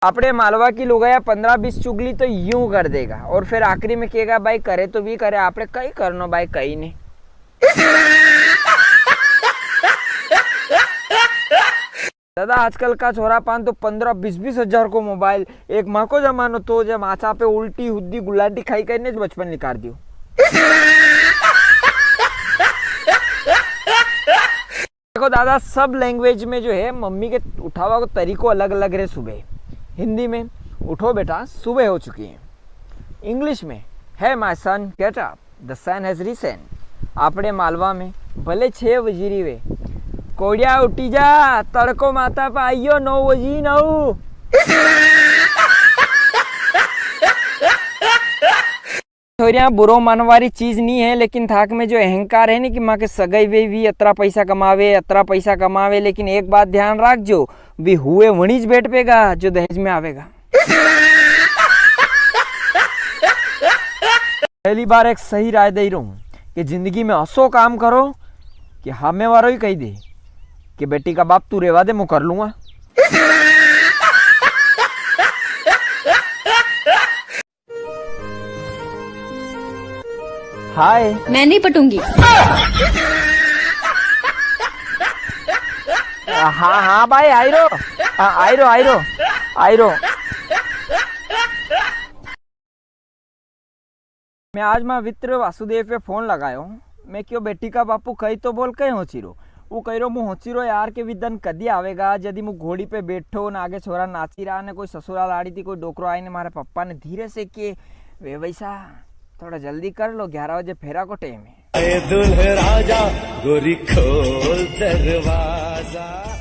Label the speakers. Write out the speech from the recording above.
Speaker 1: अपने मालवा की लुगाया 15-20 चुगली तो यूं कर देगा और फिर आखिरी में कहेगा भाई करे तो भी करे, आपने कहीं करनो भाई कहीं नहीं। दादा आजकल का छोरा पान तो 15-20 हजार को मोबाइल। एक माँ को जमानो तो जब माचा पे उल्टी हुद्दी गुलाटी खाई करने बचपन निकाल दियो। देखो दादा सब लैंग्वेज में जो है मम्मी के उठावा को तरीको अलग अलग रहे। सुबह हिंदी में उठो बेटा सुबह हो चुकी है। इंग्लिश में है my son get up the sun has risen. आपने मालवा में भले 6 बजी वे कोड़िया उठी जा तड़को माता पे आइयो 9 बजी 9। थोड़ा बुरो मानवारी चीज नहीं है, लेकिन थाक में जो अहंकार है ना कि माँ के सगाई वे भी अतरा पैसा कमावे, लेकिन एक बात ध्यान रख जो भी हुए वणीज बैठ पेगा जो दहेज में आवेगा। पहली बार एक सही राय दे रहा हूँ कि जिंदगी में असो काम करो कि हमें वारो ही कही दे कि बेटी का बाप तू रेवा दे मैं कर लूंगा। हाय
Speaker 2: मैं नहीं पटूंगी।
Speaker 1: हाँ भाई आयरो। मैं आज माँ वित्र वासुदेव पे फोन लगायो हूँ। मैं क्यों बेटी का बापू कही तो बोल कहीं होचीरो वो कह रो मुँह होचीरो यार के विदन कदी आवेगा यदि मुँह घोड़ी पे बैठो न आगे छोरा नाची रहा ने कोई ससुराल आड़ी थी कोई डोकरो आई ने मारे पप्पा ने धीरे से किए वे वैसा थोड़ा जल्दी कर लो 11 बजे फेरा को टाइम है।
Speaker 3: दुल्हे राजा गोरी खोल दरवाजा।